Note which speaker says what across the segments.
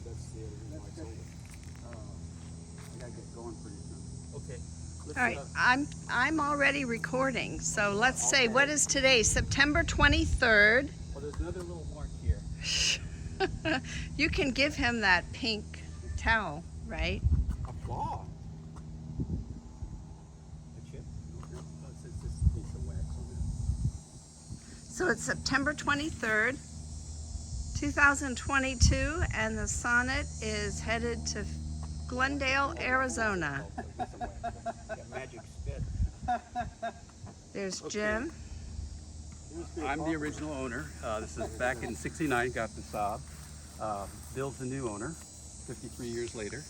Speaker 1: That's the other reason why I sold it. I gotta get going pretty soon. Okay.
Speaker 2: All right, I'm already recording, so let's say, what is today, September 23rd?
Speaker 1: Well, there's another little mark here.
Speaker 2: You can give him that pink towel, right?
Speaker 1: A flaw. A chip? No, it's this piece of wax on there.
Speaker 2: So it's September 23rd, 2022, and the Sonnet is headed to Glendale, Arizona.
Speaker 1: That magic spit.
Speaker 2: There's
Speaker 1: Okay.
Speaker 2: Jim.
Speaker 1: I'm the original owner. This is back in '69, got the Saab. Bill's the new owner, 53 years later.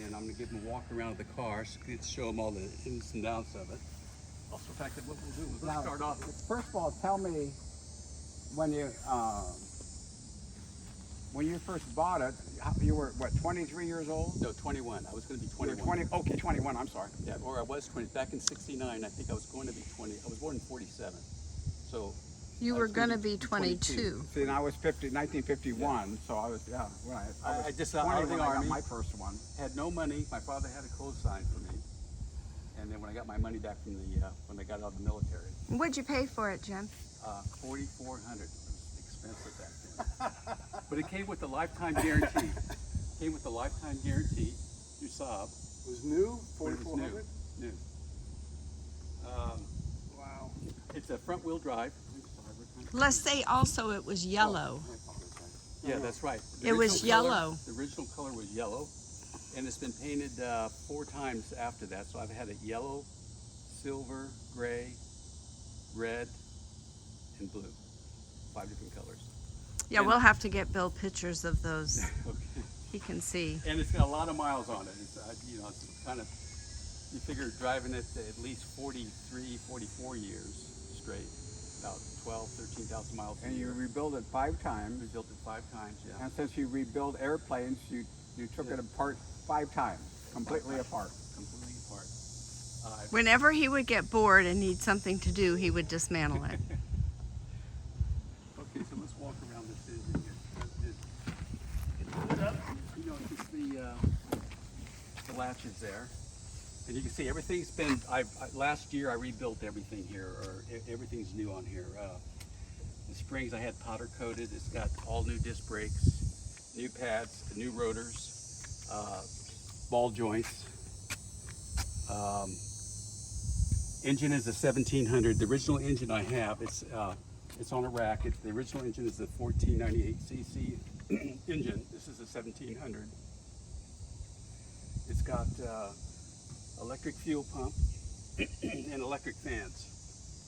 Speaker 1: And I'm gonna give him a walk around the car, so show him all the ins and outs of it. Also, the fact that what we'll do is let's start off.
Speaker 3: First of all, tell me when you first bought it, you were what, 23 years old?
Speaker 1: No, 21. I was going to be
Speaker 3: You were
Speaker 1: 21.
Speaker 3: 20. Okay, 21. I'm sorry.
Speaker 1: Yeah, or I was 20. Back in '69, I think I was going to be 20. I was born in '47, so.
Speaker 2: You
Speaker 1: I
Speaker 2: were
Speaker 1: was
Speaker 2: going to be 22.
Speaker 3: See, and I was 1951, so I was right.
Speaker 1: I
Speaker 3: was
Speaker 1: just
Speaker 3: 20
Speaker 1: out of
Speaker 3: when
Speaker 1: the
Speaker 3: I got
Speaker 1: Army.
Speaker 3: my first one.
Speaker 1: Had no money. My father had a co-sign for me, and then when I got my money back from the when I got out of the military,
Speaker 2: What'd you pay for it, Jim?
Speaker 1: $4,400. It was expensive back then, but it came with a lifetime guarantee. Came with a lifetime guarantee through Saab.
Speaker 4: It was new,
Speaker 1: But it was
Speaker 4: 4,400?
Speaker 1: new.
Speaker 4: Wow.
Speaker 1: It's a front-wheel drive.
Speaker 2: Let's say also it was yellow.
Speaker 1: Yeah, that's right. The
Speaker 2: It was
Speaker 1: original
Speaker 2: yellow.
Speaker 1: The original color was yellow, and it's been painted 4 times after that. So I've had it yellow, silver, gray, red, and blue. 5 different colors.
Speaker 2: Yeah, we'll have to get Bill pictures of those.
Speaker 1: Okay.
Speaker 2: He can see.
Speaker 1: And it's got a lot of miles on it. It's it's kind of, you figure driving it at least 43, 44 years straight, about 12, 13,000 miles a
Speaker 3: And you
Speaker 1: year.
Speaker 3: rebuilt it 5
Speaker 1: We
Speaker 3: times.
Speaker 1: built it 5 times, yeah.
Speaker 3: And since you rebuild airplanes, you took it apart 5 times, completely apart.
Speaker 1: Completely apart.
Speaker 2: Whenever he would get bored and need something to do, he would dismantle it.
Speaker 1: Okay, so let's walk around this engine here. It's lit up. You know, it's the latches there. And you can see everything's been, last year I rebuilt everything here, or everything's new on here. The springs I had powder coated. It's got all new disc brakes, new pads, new rotors, ball joints. Engine is a 1700. The original engine I have, it's on a rack. The original engine is the 1498cc engine. This is a 1700. It's got electric fuel pump and electric fans.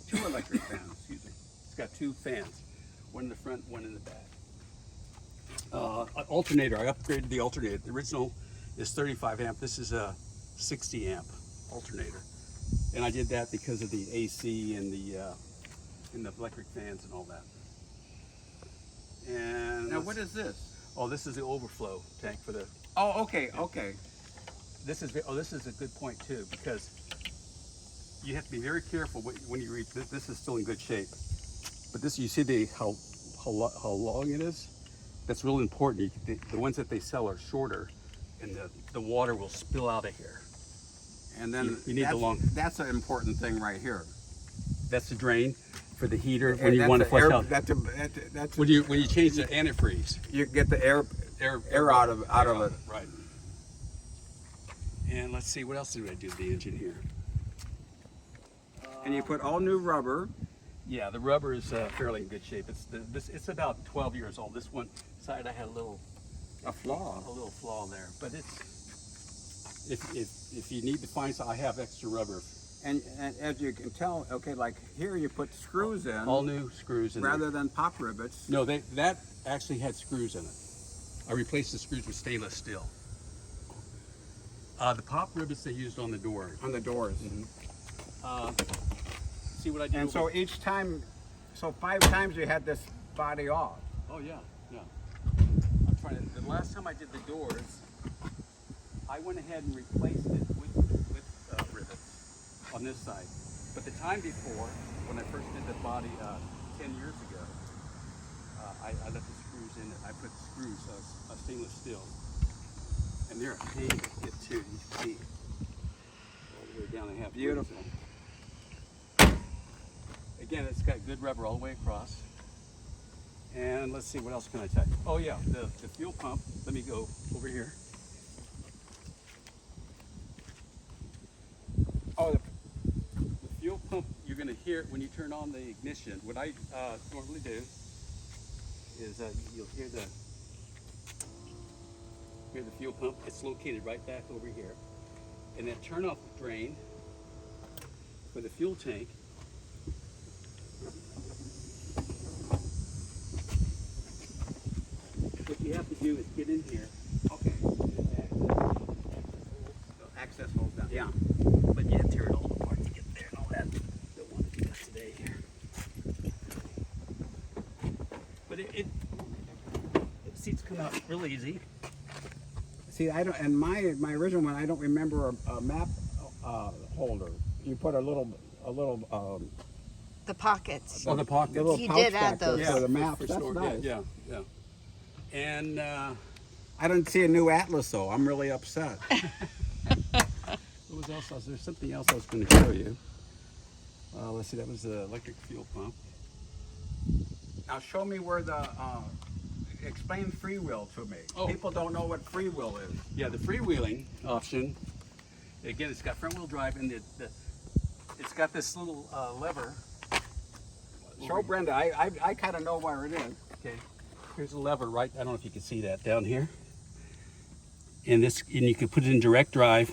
Speaker 1: 2 electric fans, excuse me. It's got 2 fans, one in the front, one in the back. Alternator, I upgraded the alternator. The original is 35 amp. This is a 60 amp alternator. And I did that because of the AC and the electric fans and all that. And
Speaker 3: Now, what is this?
Speaker 1: Oh, this is the overflow tank for the.
Speaker 3: Oh, okay, okay.
Speaker 1: This is a good point too, because you have to be very careful when you reach this. This is still in good shape, but this, you see how long it is. That's really important. The ones that they sell are shorter, and the water will spill out of here.
Speaker 3: And then
Speaker 1: You need the long.
Speaker 3: That's an important thing right here.
Speaker 1: That's the drain for the heater when you want to flush out.
Speaker 3: That's
Speaker 1: When you change the antifreeze,
Speaker 3: you get the air out of it.
Speaker 1: Right. And let's see, what else did I do to the engine here?
Speaker 3: And you put all new rubber.
Speaker 1: Yeah, the rubber is fairly in good shape. It's about 12 years old. This one side I had a little
Speaker 3: flaw.
Speaker 1: there, but it's if you need to find some, I have extra rubber.
Speaker 3: And as you can tell, okay, like here you put screws in.
Speaker 1: All new screws in there.
Speaker 3: rather than pop rivets.
Speaker 1: No, that actually had screws in it. I replaced the screws with stainless steel. The pop rivets they used on the door.
Speaker 3: On the doors.
Speaker 1: See what I did?
Speaker 3: And so each time, so 5 times you had this body off.
Speaker 1: Oh yeah. I'm trying to. The last time I did the doors, I went ahead and replaced it with rivets on this side. But the time before, when I first did the body 10 years ago, I left the screws in it. I put screws, stainless steel. And they're a pain to get to. You can see all the way down. I have
Speaker 3: Beautiful.
Speaker 1: Again, it's got good rubber all the way across. And let's see, what else can I tell you? Oh yeah, the fuel pump. Let me go over here.
Speaker 3: Oh,
Speaker 1: The fuel pump, you're going to hear it when you turn on the ignition. What I normally do is you'll hear the fuel pump. It's located right back over here. And then turn off the drain for the fuel tank. What you have to do is get in here.
Speaker 3: okay.
Speaker 1: Access holes down.
Speaker 3: Yeah.
Speaker 1: But you have to tear it all apart to get there and all that. Don't want to do that today here. But the seats come out real easy.
Speaker 3: See, I don't. And my original one, I don't remember a map holder. You put a little
Speaker 2: The pockets.
Speaker 1: Oh, the pocket.
Speaker 3: the little
Speaker 2: He
Speaker 3: pouch
Speaker 2: did add
Speaker 3: back there
Speaker 2: those.
Speaker 3: for the map.
Speaker 1: For
Speaker 3: That's
Speaker 1: storage.
Speaker 3: nice.
Speaker 1: Yeah. And
Speaker 3: I didn't see a new Atlas though. I'm really upset.
Speaker 1: what was else? There's something else I was going to show you. Let's see, that was the electric fuel pump.
Speaker 3: Now show me where the. Explain freewheel to me.
Speaker 1: Oh.
Speaker 3: People don't know what freewheel is.
Speaker 1: Yeah, the freewheeling option. Again, it's got front wheel drive and it's got this little lever.
Speaker 3: Show Brenda. I kind of know where it is.
Speaker 1: Okay, here's a lever right. I don't know if you can see that down here. And you can put it in direct drive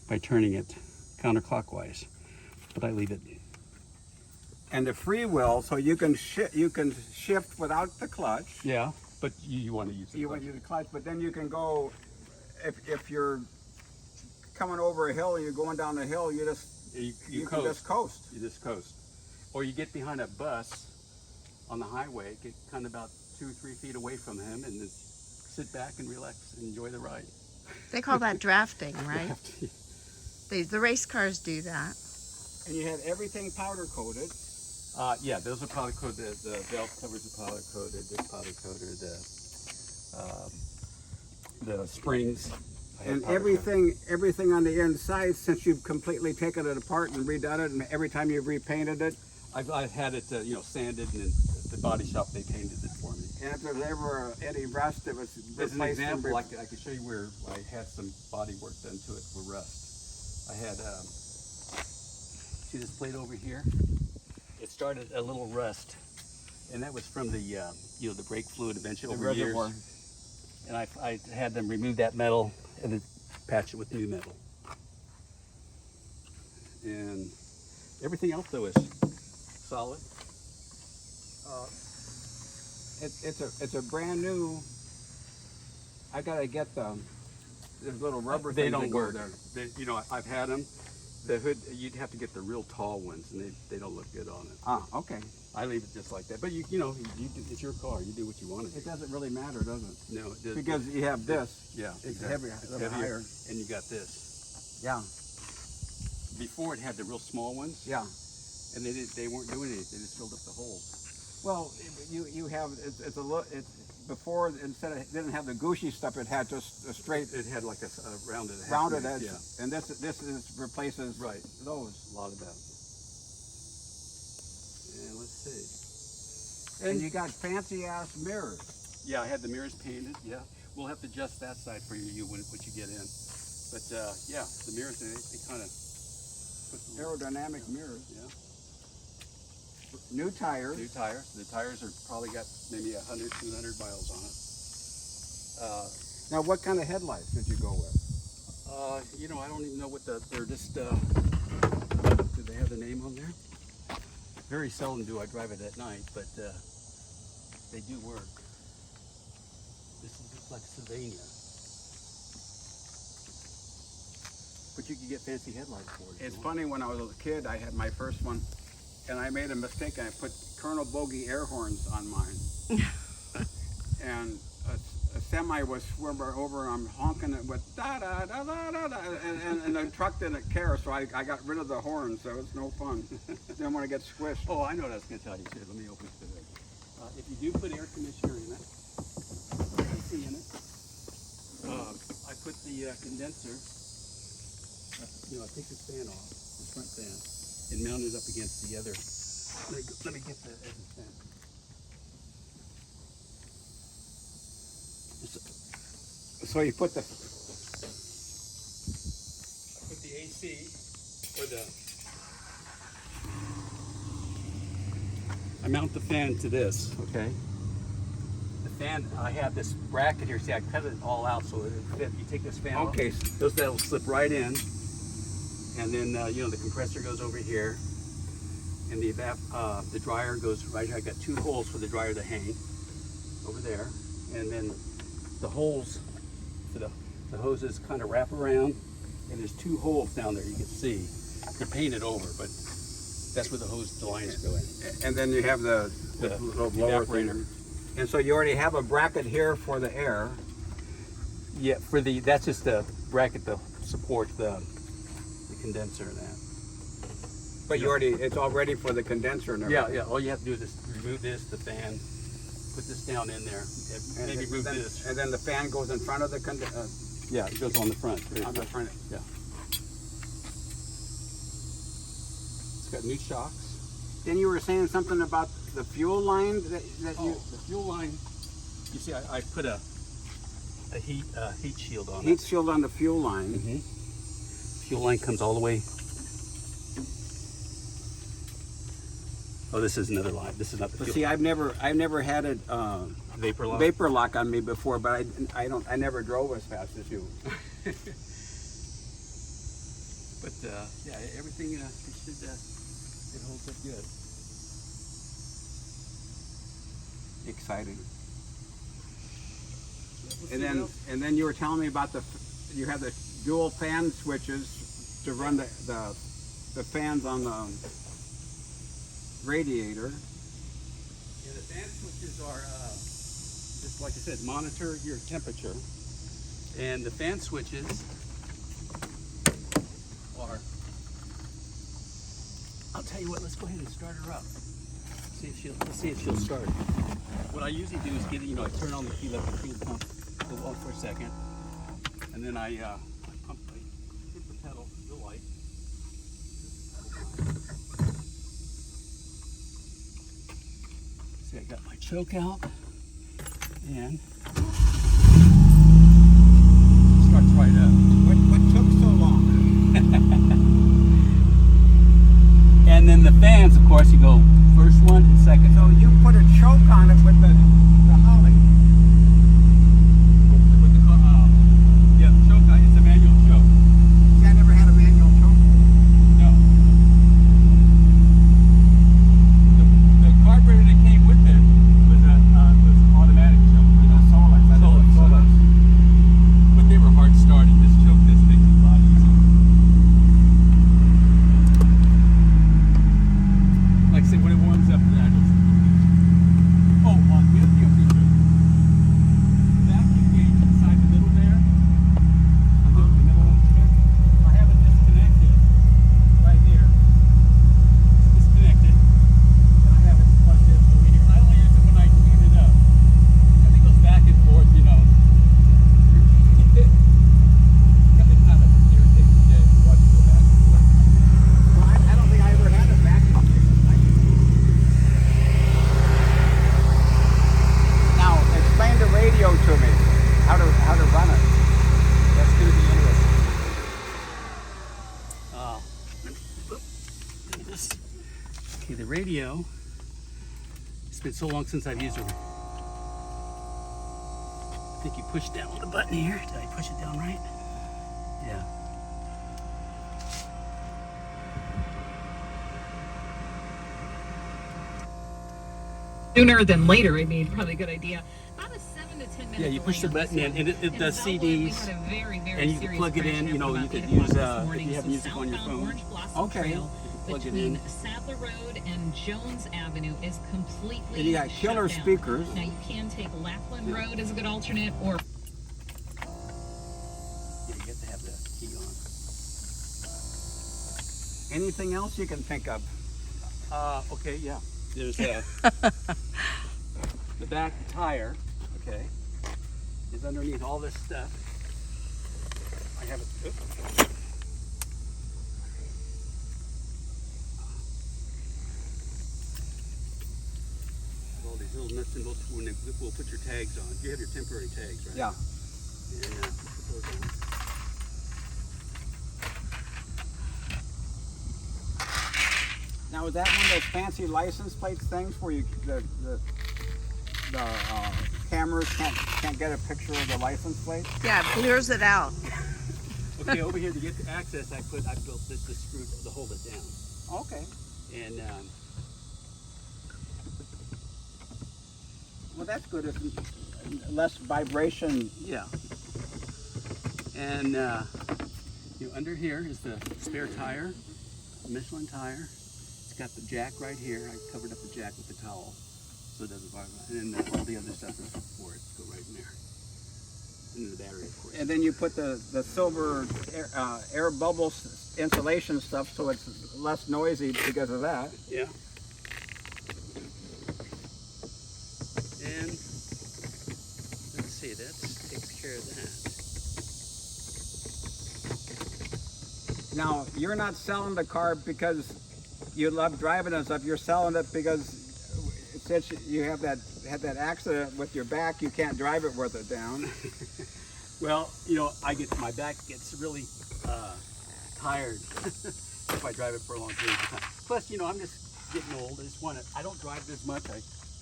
Speaker 1: by turning it counterclockwise. But I leave it.
Speaker 3: And the freewheel, so you can shift without the clutch.
Speaker 1: Yeah, but you want to use it.
Speaker 3: You want to use the clutch, but then you can go. If you're coming over a hill and you're going down a hill, you can
Speaker 1: coast.
Speaker 3: just coast.
Speaker 1: You just coast. Or you get behind a bus on the highway, get kind of about 2 or 3 feet away from him, and just sit back and relax and enjoy the ride.
Speaker 2: They call that drafting, right? The race cars do that.
Speaker 3: And you had everything powder coated.
Speaker 1: Yeah, those are powder coated. The belt covers are powder coated. They're powder coated. The springs. I have
Speaker 3: And
Speaker 1: powder coated.
Speaker 3: everything on the inside, since you've completely taken it apart and redone it, and every time you've repainted it,
Speaker 1: I've had it, sanded, and at the body shop they painted it for me.
Speaker 3: and if there's ever any rust, it was
Speaker 1: As an
Speaker 3: replaced.
Speaker 1: example, I could show you where I had some body work done to it for rust. I had, see this plate over here? It started a little rust, and that was from the, the brake fluid eventually over
Speaker 3: reservoir.
Speaker 1: years. And I had them remove that metal and then patch it with new metal. And everything else though is solid.
Speaker 3: It's a brand new. I gotta get there's little rubber
Speaker 1: They
Speaker 3: things
Speaker 1: don't
Speaker 3: that go
Speaker 1: work.
Speaker 3: there.
Speaker 1: I've had them. The hood, you'd have to get the real tall ones, and they don't look good on it.
Speaker 3: Ah, okay.
Speaker 1: I leave it just like that. But it's your car. You do what you want to do.
Speaker 3: It doesn't really matter, does it?
Speaker 1: No, it does.
Speaker 3: Because you have this.
Speaker 1: Yeah,
Speaker 3: It's
Speaker 1: exactly.
Speaker 3: heavier, a
Speaker 1: It's
Speaker 3: little
Speaker 1: heavier,
Speaker 3: higher.
Speaker 1: and you got this.
Speaker 3: Yeah,
Speaker 1: Before it had the real small ones,
Speaker 3: yeah.
Speaker 1: and they weren't doing anything. They just filled up the holes.
Speaker 3: Well, you have it's before, instead of, it didn't have the gushy stuff. It had just a straight
Speaker 1: It had like a rounded edge.
Speaker 3: rounded edge.
Speaker 1: Yeah,
Speaker 3: And this replaces
Speaker 1: right.
Speaker 3: those.
Speaker 1: A lot of that. And let's see.
Speaker 3: And you got fancy ass mirrors.
Speaker 1: Yeah, I had the mirrors painted. Yeah, we'll have to adjust that side for you when you get in. But yeah, the mirrors they kind of
Speaker 3: Aerodynamic mirrors.
Speaker 1: Yeah.
Speaker 3: New tires.
Speaker 1: New tires. The tires are probably got maybe 100, 200 miles on it.
Speaker 3: Now, what kind of headlights did you go with?
Speaker 1: I don't even know what they're just. Do they have the name on there? Very seldom do I drive it at night, but they do work. This is like Sylvania. But you can get fancy headlights for it.
Speaker 3: It's funny, when I was a kid, I had my first one, and I made a mistake. I put Colonel Bogey air horns on mine. And a semi was swerving over, and I'm honking it with da da da da da da, and the truck didn't care, so I got rid of the horn, so it's no fun. Didn't want to get squished.
Speaker 1: Oh, I know what I was going to tell you too. Let me open it. if you do put air conditioner in it, AC in it, I put the condenser, I take this fan off, the front fan, and mount it up against the other. Let me get the other fan.
Speaker 3: So you put the,
Speaker 1: I put the AC, or I mount the fan to this, okay? The fan, I have this bracket here, see I cut it all out so it fit. You take this fan
Speaker 3: okay.
Speaker 1: off, that'll slip right in. And then, the compressor goes over here. And the dryer goes right here. I got 2 holes for the dryer to hang over there. And then the holes for the hoses kind of wrap around. And there's 2 holes down there you can see. They're painted over, but that's where the lines go in.
Speaker 3: And then you have the little blower thing.
Speaker 1: evaporator.
Speaker 3: And so you already have a bracket here for the air.
Speaker 1: Yeah, that's just the bracket to support the condenser and that.
Speaker 3: But it's all ready for the condenser and everything.
Speaker 1: Yeah. All you have to do is just remove this, the fan, put this down in there, and maybe move this.
Speaker 3: And then the fan goes in front of the condenser.
Speaker 1: Yeah, it goes on the front.
Speaker 3: On the front.
Speaker 1: Yeah. It's got new shocks.
Speaker 3: Then you were saying something about the fuel line that you.
Speaker 1: The fuel line. You see, I put a heat shield on
Speaker 3: Heat shield on the fuel line.
Speaker 1: it. Fuel line comes all the way. Oh, this is another line. This is not the
Speaker 3: But
Speaker 1: fuel.
Speaker 3: see, I've never had it
Speaker 1: Vapor lock.
Speaker 3: vapor lock on me before, but I never drove as fast as you.
Speaker 1: But yeah, everything it holds up good.
Speaker 3: Exciting. And then you were telling me about you have the dual fan switches to run the fans on the radiator.
Speaker 1: Yeah, the fan switches are just like I said, monitor your temperature, and the fan switches are. I'll tell you what. Let's go ahead and start her up. Let's see if she'll start. What I usually do is I turn on the fuel pump, go off for a second, and then I pump, I hit the pedal, the light. See, I got my choke out, and starts right up.
Speaker 3: What took so long?
Speaker 1: And then the fans, of course, you go first one and second.
Speaker 3: So you put a choke on it with the holly.
Speaker 1: With the choke, it's a manual choke.
Speaker 3: See, I never had a manual choke.
Speaker 1: No. The carburetor that came with it was automatic choke. Solex. But they were hard starting. This choke, this makes it a lot easier. Like I said, when it warms up, that is. Oh, the other thing I'm thinking, vacuum gauge inside the middle there. The middle instrument. I have it disconnected right here. It's disconnected. And I have it plugged in over here. I only use it when I tune it up. And it goes back and forth, It's kind of irritating today to watch it go back and forth.
Speaker 3: Well, I don't think I ever had a vacuum gauge. Now, explain the radio to me. How to run it.
Speaker 1: That's going to be interesting. Look at this. Okay, the radio. It's been so long since I've used it. I think you push down the button here. Did I push it down right? Yeah.
Speaker 4: Sooner than later, probably a good idea. About a 7 to 10 minute.
Speaker 1: Yeah, you push the
Speaker 4: delay on
Speaker 1: button
Speaker 4: this
Speaker 1: in,
Speaker 4: one.
Speaker 1: and it does
Speaker 4: Bellwood, we
Speaker 1: CDs.
Speaker 4: had a very, very
Speaker 1: And you can
Speaker 4: serious
Speaker 1: plug it
Speaker 4: crash
Speaker 1: in,
Speaker 4: happen
Speaker 1: you
Speaker 4: about
Speaker 1: could
Speaker 4: 8
Speaker 1: use,
Speaker 4: o'clock this
Speaker 1: if
Speaker 4: morning.
Speaker 1: you have
Speaker 4: So
Speaker 1: music on your
Speaker 4: southbound
Speaker 1: phone.
Speaker 4: Orange Blossom
Speaker 3: Okay.
Speaker 4: Trail
Speaker 1: Plug it
Speaker 4: between
Speaker 1: in.
Speaker 4: Sadler Road and Jones Avenue is completely
Speaker 3: And you got killer
Speaker 4: shut down.
Speaker 3: speakers.
Speaker 4: Now you can take Laughlin Road as a good alternate, or
Speaker 1: Yeah, you have to have the key on.
Speaker 3: Anything else you can think of?
Speaker 1: Okay, yeah. There's the back tire, okay, is underneath all this stuff. I have it. Oops. All these little nuts and bolts. We'll put your tags on. You have your temporary tags, right?
Speaker 3: Yeah.
Speaker 1: And put those on.
Speaker 3: Now is that one of those fancy license plate things where you the cameras can't get a picture of the license plate?
Speaker 2: Yeah, it blurs it out.
Speaker 1: Okay, over here to get the access, I built this screw to hold it down.
Speaker 3: Okay.
Speaker 1: And
Speaker 3: Well, that's good. It's less vibration.
Speaker 1: yeah. And you know, under here is the spare tire, Michelin tire. It's got the jack right here. I covered up the jack with the towel so it doesn't vibrate. And then all the other stuff is for it. Go right in there. And the battery, of course.
Speaker 3: And then you put the silver air bubbles insulation stuff so it's less noisy because of that.
Speaker 1: Yeah. And let's see, that takes care of that.
Speaker 3: Now, you're not selling the car because you love driving and stuff. You're selling it because since you had that accident with your back, you can't drive it with it down.
Speaker 1: Well, you know, my back gets really tired if I drive it for a long period of time. Plus, you know, I'm just getting old. I don't drive it as much.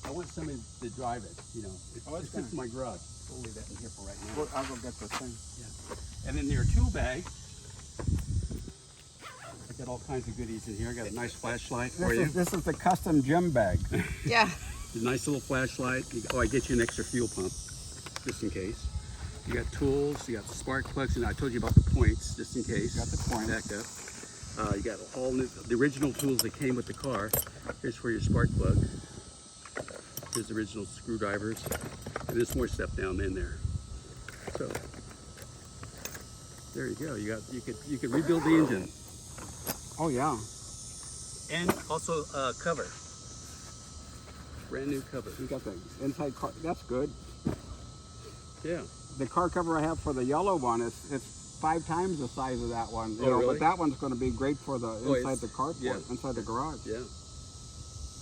Speaker 1: I want somebody to drive it, you know. It's good for my garage. We'll leave that in here for right now.
Speaker 3: Well, I'll go get this thing.
Speaker 1: Yeah. And then your tool bag. I got all kinds of goodies in here. I got a nice flashlight for you.
Speaker 3: This is the custom gym bag.
Speaker 2: Yeah.
Speaker 1: A nice little flashlight. I get you an extra fuel pump, just in case. You got tools, you got spark plugs, and I told you about the points, just in case.
Speaker 3: Got the points.
Speaker 1: Back up. You got all the original tools that came with the car. Here's for your spark plug. Here's the original screwdrivers. And there's more stuff down in there. So there you go. You could rebuild the engine.
Speaker 3: Oh yeah.
Speaker 1: And also cover. Brand new cover.
Speaker 3: You got the inside car. That's good.
Speaker 1: Yeah.
Speaker 3: The car cover I have for the yellow one it's 5 times the size of that one. You
Speaker 1: Oh,
Speaker 3: know,
Speaker 1: really?
Speaker 3: but that one's going to be great for the inside the carport,
Speaker 1: yeah.
Speaker 3: inside the garage.
Speaker 1: Yeah.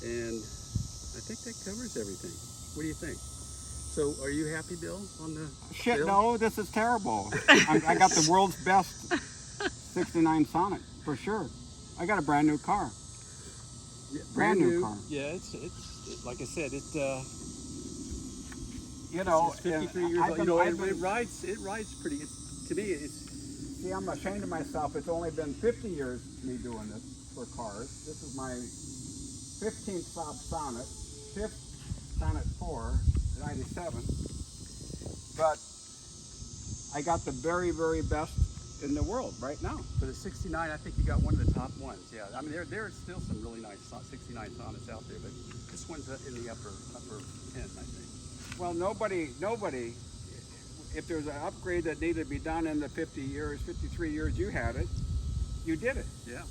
Speaker 1: And I think that covers everything. What do you think? So are you happy, Bill, on the
Speaker 3: Shit,
Speaker 1: build?
Speaker 3: no, this is terrible. I got the world's best '69 Sonic for sure. I got a brand new car.
Speaker 1: Yeah,
Speaker 3: Brand new car.
Speaker 1: Yeah, it's like I said,
Speaker 3: You know,
Speaker 1: it's 53 years
Speaker 3: I've
Speaker 1: old.
Speaker 3: been-
Speaker 1: You know,
Speaker 3: I've been-
Speaker 1: it rides pretty. To me, it's
Speaker 3: See, I'm ashamed of myself. It's only been 50 years me doing this for cars. This is my 15th Saab Sonnet, 5th Sonnet 4, 97. But I got the very, very best in the world right now.
Speaker 1: for the '69. I think you got one of the top ones. Yeah, I mean, there are still some really nice '69 Sonnets out there, but this one's in the upper 10, I think.
Speaker 3: Well, nobody, if there's an upgrade that needed to be done in the 53 years you had it, you did it.
Speaker 1: Yeah.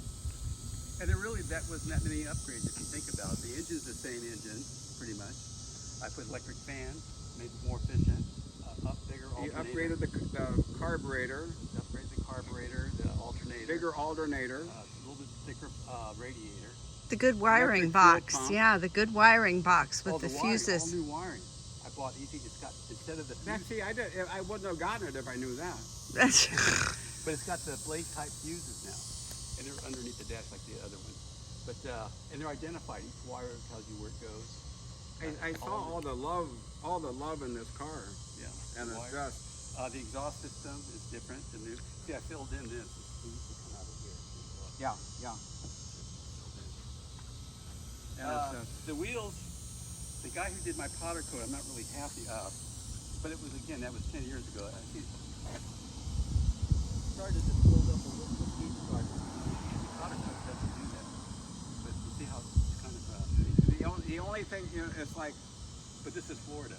Speaker 1: And that wasn't that many upgrades if you think about it. The engine's the same engine, pretty much. I put electric fan, made it more efficient, bigger
Speaker 3: You
Speaker 1: alternator.
Speaker 3: upgraded the carburetor,
Speaker 1: Upgraded the carburetor, the alternator.
Speaker 3: bigger alternator.
Speaker 1: A little bit thicker radiator.
Speaker 2: The good wiring
Speaker 3: Electric fuel
Speaker 2: box.
Speaker 3: pump.
Speaker 2: Yeah, the good wiring box with the
Speaker 1: wiring, all
Speaker 2: fuses.
Speaker 1: new wiring. I bought easy. It's got instead of the
Speaker 3: Now,
Speaker 1: fuse,
Speaker 3: see, I wouldn't have gotten it if I knew that.
Speaker 2: That's
Speaker 1: but it's got the blade type fuses now, and they're underneath the dash like the other one. But and they're identified. Each wire tells you where it goes.
Speaker 3: I saw all the love in this car,
Speaker 1: Yeah.
Speaker 3: and
Speaker 1: the
Speaker 3: it's
Speaker 1: wire.
Speaker 3: just
Speaker 1: The exhaust system is different. The new. See, I filled in this. It used to come out of here.
Speaker 3: yeah. And it's just,
Speaker 1: The wheels. The guy who did my powder coat, I'm not really happy. But it was that was 10 years ago. I see. Started to build up a little bit. Powder coat doesn't do that. But you see how it's kind of.
Speaker 3: the only thing it's like
Speaker 1: But this is Florida.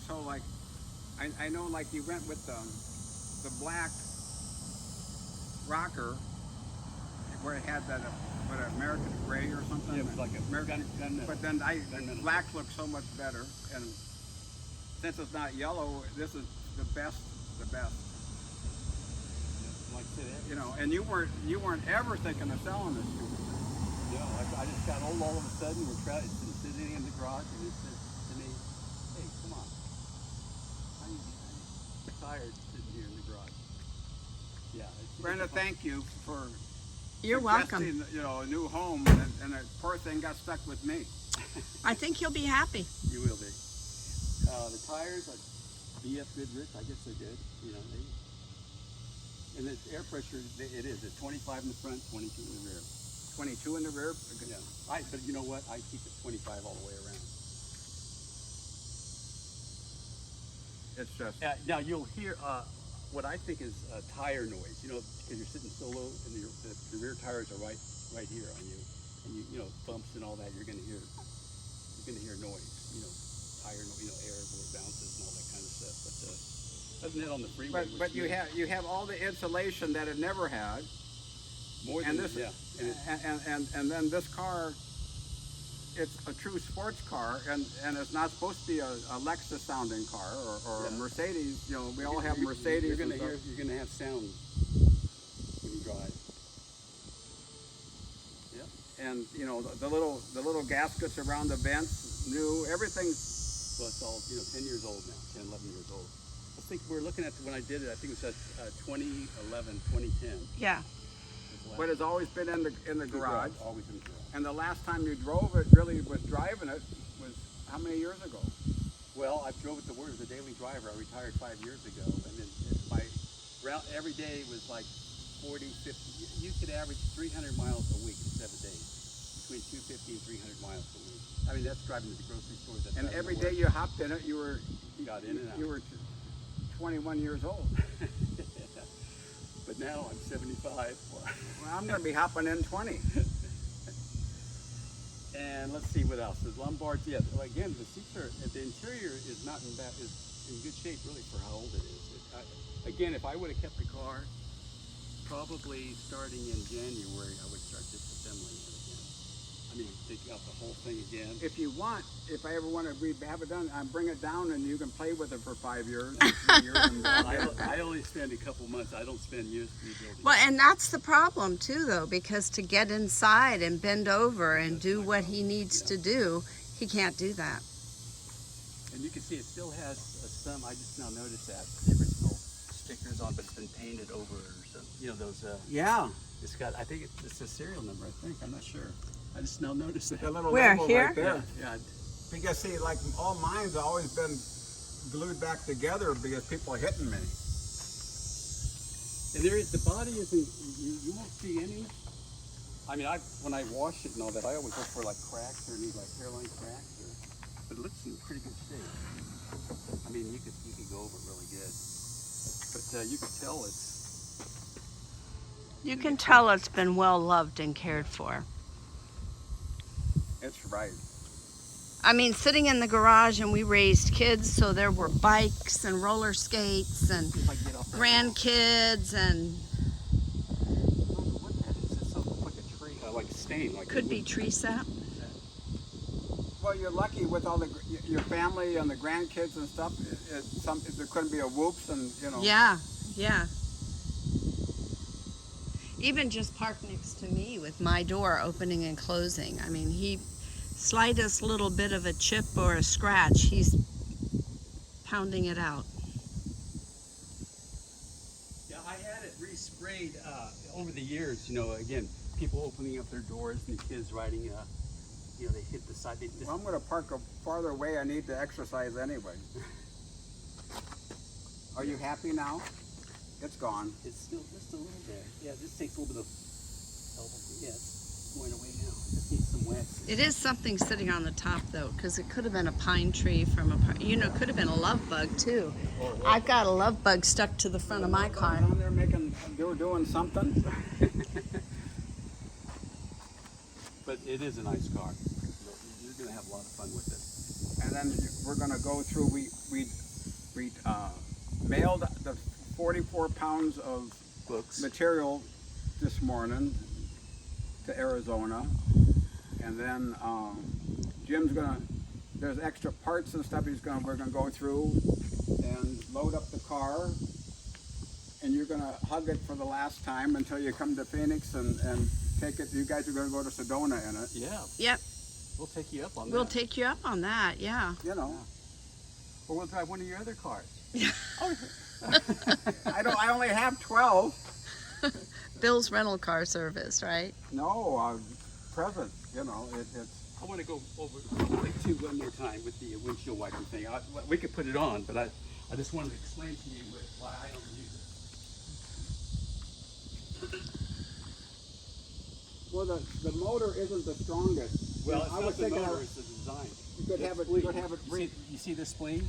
Speaker 3: so like I know like you went with the black rocker where it had that what, American gray or something.
Speaker 1: Yeah, it was like a
Speaker 3: American.
Speaker 1: gun metal.
Speaker 3: But then
Speaker 1: Gun metal.
Speaker 3: black looks so much better, and since it's not yellow, this is the best. The best.
Speaker 1: Like I said,
Speaker 3: You know, and you weren't ever thinking of selling this to me.
Speaker 1: you know, I just got old all of a sudden. It's been sitting in the garage, and it said to me, "Hey, come on, I'm tired sitting here in the garage." Yeah.
Speaker 3: Brenda, thank you for
Speaker 2: You're welcome.
Speaker 3: suggesting, you know, a new home, and the poor thing got stuck with me.
Speaker 2: I think you'll be happy.
Speaker 1: You will be. The tires are BF Goodrich. I guess they're good. You know, and the air pressure, it is. It's 25 in the front, 22 in the rear.
Speaker 3: 22 in the rear.
Speaker 1: Yeah. But you know what? I keep it 25 all the way around.
Speaker 3: It's just.
Speaker 1: Now you'll hear what I think is tire noise. You know, because you're sitting so low, and the rear tires are right here on you, and you know, bumps and all that. You're going to hear noise. You know, tire noise. You know, air where it bounces and all that kind of stuff. But other than that, on the freeway.
Speaker 3: But you have all the insulation that it never had.
Speaker 1: more
Speaker 3: And
Speaker 1: than
Speaker 3: this,
Speaker 1: yeah.
Speaker 3: and then this car, it's a true sports car, and it's not supposed to be a Lexus sounding car or a
Speaker 1: Yeah.
Speaker 3: Mercedes. You know, we all have Mercedes.
Speaker 1: You're
Speaker 3: and stuff.
Speaker 1: gonna have sound when you drive. Yeah.
Speaker 3: And you know the little gaskets around the vents, new, everything's.
Speaker 1: Well, it's all 10 years old now, 10, 11 years old. I think we're looking at when I did it. I think it was 2011, 2010.
Speaker 2: Yeah.
Speaker 3: But it's always been in the garage.
Speaker 1: Always in the garage.
Speaker 3: And the last time you drove it, really was driving it, was how many years ago?
Speaker 1: Well, I drove it to work as a daily driver. I retired 5 years ago, and then every day was like 40, 50. You could average 300 miles a week in 7 days, between 250 and 300 miles a week. I mean, that's driving to the grocery stores. That's
Speaker 3: And
Speaker 1: driving
Speaker 3: every
Speaker 1: to
Speaker 3: day
Speaker 1: work.
Speaker 3: you hopped in it, you
Speaker 1: Got in and out.
Speaker 3: You were 21 years old.
Speaker 1: But now I'm 75.
Speaker 3: Well, I'm going to be hopping in 20.
Speaker 1: And let's see what else. The lumbards, yeah. Again, the seats are. The interior is not in good shape really for how old it is. Again, if I would have kept the car, probably starting in January, I would start disassembling it again. I mean, take out the whole thing again.
Speaker 3: If you want, if I ever want to have it done, I bring it down and you can play with it for 5 years, 3 years. And
Speaker 1: I only spend a couple months. I don't spend years rebuilding.
Speaker 2: Well, and that's the problem too, though, because to get inside and bend over and do what he needs to do, he can't do that.
Speaker 1: And you can see it still has some. I just now noticed that the original stickers on, but it's been painted over or something. You know those.
Speaker 3: yeah.
Speaker 1: It's got. I think it's a serial number. I think. I'm not sure. I just now noticed that.
Speaker 3: The little
Speaker 2: Where,
Speaker 3: label
Speaker 2: here?
Speaker 3: right there.
Speaker 1: Yeah.
Speaker 3: Because see, like all mine's have always been glued back together because people are hitting me.
Speaker 1: And there is the body isn't. You won't see any. I mean, when I wash it and all that, I always look for like cracks or any like hairline cracks. But it looks in pretty good shape. I mean, you could go over it really good. But you could tell it's.
Speaker 2: You can tell it's been well loved and cared for.
Speaker 3: It's right.
Speaker 2: I mean, sitting in the garage and we raised kids, so there were bikes and roller skates and
Speaker 1: If I get off that
Speaker 2: grandkids and
Speaker 1: What that is? It's something like a tree, like a stain. Like
Speaker 2: could be tree sap.
Speaker 3: Well, you're lucky with all your family and the grandkids and stuff. There couldn't be a whoops and
Speaker 2: Yeah, yeah. Even just parked next to me with my door opening and closing. I mean, slightest little bit of a chip or a scratch, he's pounding it out.
Speaker 1: Yeah, I had it resprayed over the years. You know, again, people opening up their doors and the kids riding. They hit the side.
Speaker 3: Well, I'm going to park farther away. I need to exercise anyway. Are you happy now? It's gone.
Speaker 1: It's still just a little bit. Yeah, it just takes a little bit of help. Yeah, it's going away now. It just needs some wax.
Speaker 2: It is something sitting on the top though, because it could have been a pine tree from it could have been a love bug too. I've got a love bug stuck to the front of my car.
Speaker 3: Down there they were doing something.
Speaker 1: But it is a nice car. You're going to have a lot of fun with it.
Speaker 3: And then we're going to go through. We mailed the 44 pounds of
Speaker 1: Books.
Speaker 3: material this morning. to Arizona, and then Jim's gonna. There's extra parts and stuff we're gonna go through and load up the car, and you're gonna hug it for the last time until you come to Phoenix and take it. You guys are gonna go to Sedona in it.
Speaker 1: Yeah,
Speaker 2: Yep,
Speaker 1: we'll take you up on
Speaker 2: we'll
Speaker 1: that.
Speaker 2: take you up on that, yeah.
Speaker 3: You know,
Speaker 1: Or we'll drive one of your other cars.
Speaker 3: I only have 12.
Speaker 2: Bill's rental car service, right?
Speaker 3: No, present. You know, it's.
Speaker 1: I want to go over too one more time with the windshield wiper thing. We could put it on, but I just wanted to explain to you why I don't use it.
Speaker 3: Well, the motor isn't the strongest.
Speaker 1: Well,
Speaker 3: I
Speaker 1: it's
Speaker 3: was
Speaker 1: not the
Speaker 3: thinking
Speaker 1: motor, it's the design.
Speaker 3: you could
Speaker 1: The
Speaker 3: have it.
Speaker 1: spleen.
Speaker 3: You could have it.
Speaker 1: You see this spleen?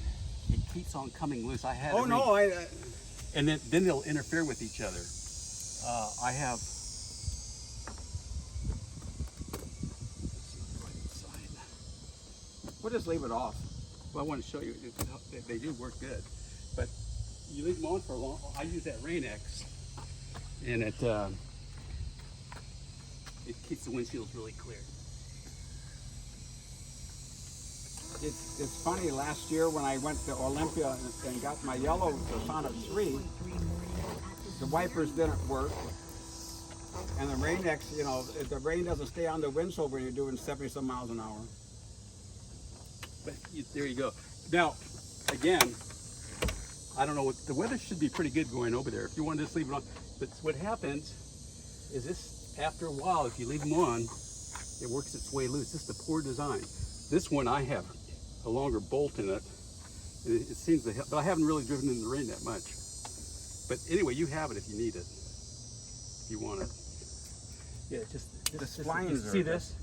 Speaker 1: It keeps on coming loose. I had
Speaker 3: Oh
Speaker 1: it
Speaker 3: no!
Speaker 1: and then they'll interfere with each other. I have.
Speaker 3: We'll just leave it off.
Speaker 1: Well, I want to show you. They do work good, but you leave them on for a long. I use that Rain-X, and it keeps the windshields really clear.
Speaker 3: It's funny. Last year when I went to Olympia and got my yellow Sonnet 3, the wipers didn't work, and the Rain-X. You know, the rain doesn't stay on the windshield when you're doing 70-some miles an hour.
Speaker 1: But there you go. Now, again, I don't know what the weather should be pretty good going over there. If you want to just leave it on, but what happens is this after a while, if you leave them on, it works its way loose. This is the poor design. This one I have a longer bolt in it. It seems to help, but I haven't really driven in the rain that much. But anyway, you have it if you need it. If you want it. Yeah, just
Speaker 3: The
Speaker 1: you
Speaker 3: splines
Speaker 1: see
Speaker 3: are
Speaker 1: this?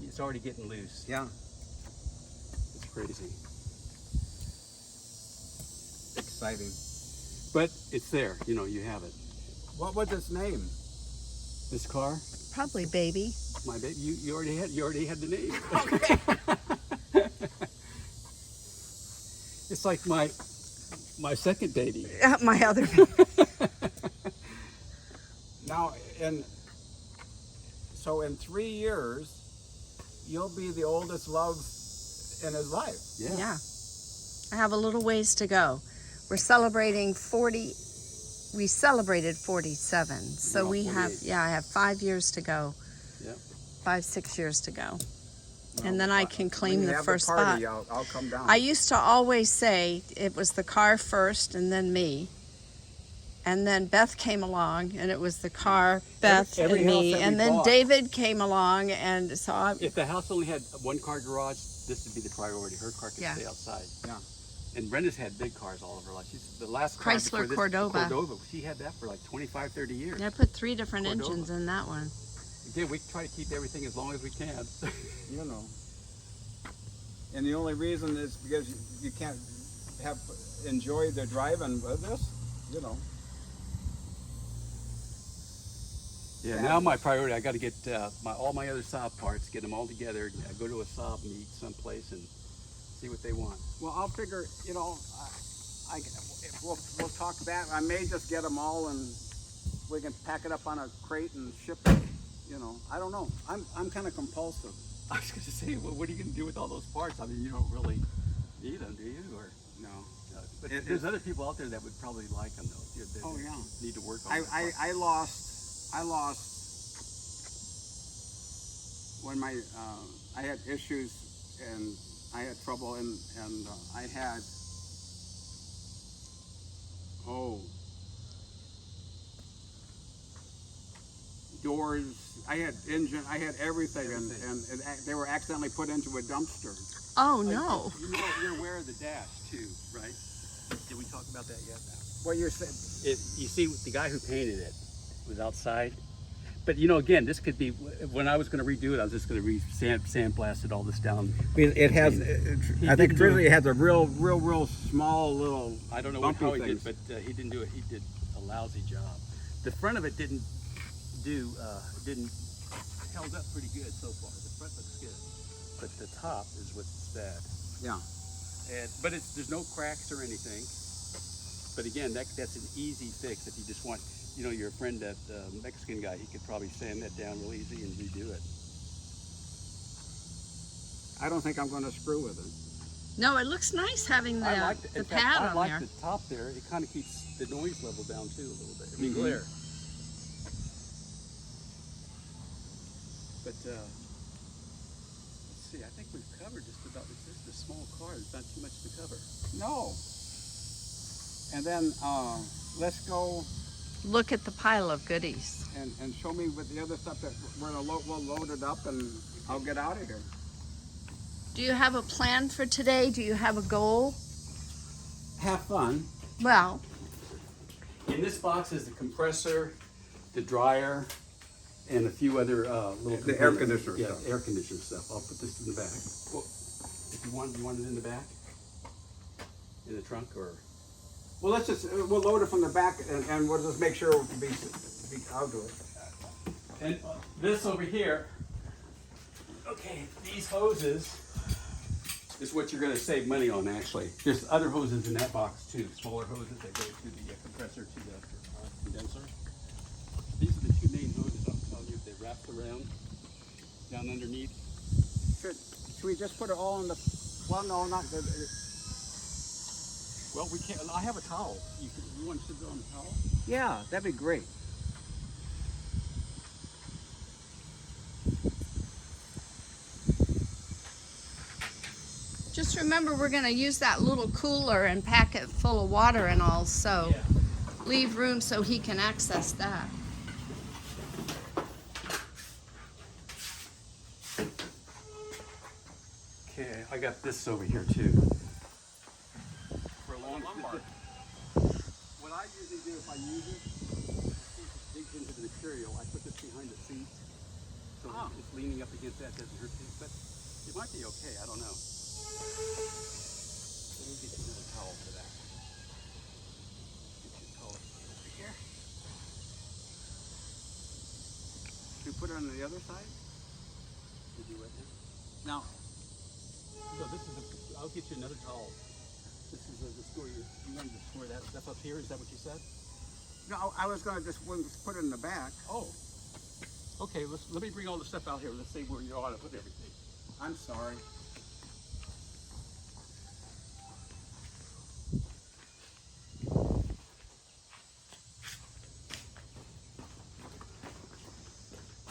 Speaker 1: It's already getting loose.
Speaker 3: Yeah.
Speaker 1: It's crazy.
Speaker 3: Exciting.
Speaker 1: But it's there, you know, you have it.
Speaker 3: What was its name?
Speaker 1: This car,
Speaker 2: Probably baby.
Speaker 1: my baby, you already had the name.
Speaker 3: Okay.
Speaker 1: It's like my second baby.
Speaker 2: My other baby.
Speaker 3: Now, so in 3 years, you'll be the oldest love in his life.
Speaker 2: Yeah. I have a little ways to go. We're celebrating 40. We celebrated 47. So
Speaker 1: We're on
Speaker 2: we have,
Speaker 1: 48.
Speaker 2: I have 5 years to go.
Speaker 1: Yep.
Speaker 2: 5-6 years to go.
Speaker 3: Well,
Speaker 2: And then I can claim
Speaker 3: when you
Speaker 2: the
Speaker 3: have
Speaker 2: first
Speaker 3: party,
Speaker 2: spot.
Speaker 3: I'll come down.
Speaker 2: I used to always say it was the car first and then me. And then Beth came along and it was the car, Beth,
Speaker 1: every
Speaker 2: and
Speaker 1: house
Speaker 2: me.
Speaker 1: that we
Speaker 2: And then
Speaker 1: bought.
Speaker 2: David came along and so I,
Speaker 1: If the house only had one car garage, this would be the priority. Her car could
Speaker 2: Yeah.
Speaker 1: stay outside.
Speaker 3: Yeah.
Speaker 1: And Brenda's had big cars all of her life. She's the last car
Speaker 2: Chrysler
Speaker 1: before this,
Speaker 2: Cordova.
Speaker 1: She had that for like 25, 30 years.
Speaker 2: I put 3 different
Speaker 1: Cordova.
Speaker 2: engines in that one.
Speaker 1: Again, we try to keep everything as long as we can.
Speaker 3: You know. And the only reason is because you can't enjoy the driving with this, you know.
Speaker 1: Yeah, now my priority, I got to get all my other Saab parts, get them all together, go to a Saab meet someplace and see what they want.
Speaker 3: Well, I'll figure, you know, we'll talk that. I may just get them all and we can pack it up on a crate and ship it. You know, I don't know. I'm kind of compulsive.
Speaker 1: I was going to say, well, what are you going to do with all those parts? I mean, you don't really need them, do you? Or
Speaker 3: No.
Speaker 1: but
Speaker 3: It-
Speaker 1: there's other people out there that would probably like them, though. That
Speaker 3: Oh, yeah.
Speaker 1: Need to work on those parts.
Speaker 3: I lost when I had issues and I had trouble and I had doors. I had engine. I had everything, and they were accidentally put into a dumpster.
Speaker 2: Oh no.
Speaker 1: You're aware of the dash, too, right? Did we talk about that yet?
Speaker 3: What you're saying?
Speaker 1: You see, the guy who painted it was outside. But you know, again, this could be when I was going to redo it. I was just going to sandblasted all this down.
Speaker 3: It has.
Speaker 1: He
Speaker 3: I think
Speaker 1: didn't do
Speaker 3: originally it has a real small little.
Speaker 1: I don't know
Speaker 3: bumpy
Speaker 1: how he did,
Speaker 3: things.
Speaker 1: but he didn't do it. He did a lousy job. The front of it didn't held up pretty good so far. The front looks good, but the top is what's bad.
Speaker 3: Yeah.
Speaker 1: But there's no cracks or anything. But again, that's an easy fix if you just want. you know, your friend, that Mexican guy, he could probably sand that down real easy and redo it.
Speaker 3: I don't think I'm going to screw with it.
Speaker 2: No, it looks nice having
Speaker 1: I like
Speaker 2: the
Speaker 1: in fact,
Speaker 2: pad
Speaker 1: I
Speaker 2: on
Speaker 1: like
Speaker 2: there.
Speaker 1: the top there. It kind of keeps the noise level down too a little bit. I mean,
Speaker 3: Mhm.
Speaker 1: glare. But let's see. I think we've covered just about. It's just a small car. There's not too much to cover.
Speaker 3: No. And then let's go
Speaker 2: Look at the pile of goodies.
Speaker 3: and show me with the other stuff that we'll load it up and I'll get out of here.
Speaker 2: Do you have a plan for today? Do you have a goal?
Speaker 3: Have fun.
Speaker 2: Well,
Speaker 1: In this box is the compressor, the dryer, and a few other little.
Speaker 3: The air
Speaker 1: components.
Speaker 3: conditioner
Speaker 1: Yeah,
Speaker 3: stuff.
Speaker 1: air conditioner stuff. I'll put this in the back. Well, if you want it in the back, in the trunk, or.
Speaker 3: Well, let's just we'll load it from the back and we'll just make sure I'll do it.
Speaker 1: And this over here, okay, these hoses is what you're gonna save money on actually. There's other hoses in that box too, smaller hoses that go to the compressor to the condenser. These are the two main hoses I'm telling you, they wrap around, down underneath.
Speaker 3: Should we just put it all in the, well, no, not the,
Speaker 1: Well, we can't, I have a towel. You want to sit there on the towel?
Speaker 3: yeah, that'd be great.
Speaker 2: just remember we're going to use that little cooler and pack it full of water and all, so
Speaker 1: Yeah.
Speaker 2: leave room so he can access that.
Speaker 1: Okay, I got this over here too. For a long time. What I usually do if I use it, it digs into the material. I put this behind the seat, so it's leaning up against that, doesn't hurt things, but it might be okay. I don't know. Let me get you another towel for that. Get you a towel over here.
Speaker 3: Should we put it on the other side?
Speaker 1: Did you right now?
Speaker 3: No.
Speaker 1: So this is I'll get you another towel. This is the store you wanted to store that stuff up here. Is that what you said?
Speaker 3: No, I was going to just put it in the back.
Speaker 1: Oh. Okay, let me bring all the stuff out here. Let's see where you ought to put everything.
Speaker 3: I'm sorry.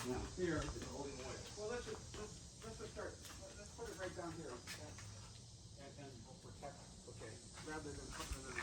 Speaker 1: Now here is the holding oil.
Speaker 3: Well, let's just start. Let's put it right down here. And we'll protect.
Speaker 1: Okay.
Speaker 3: Rather than putting it in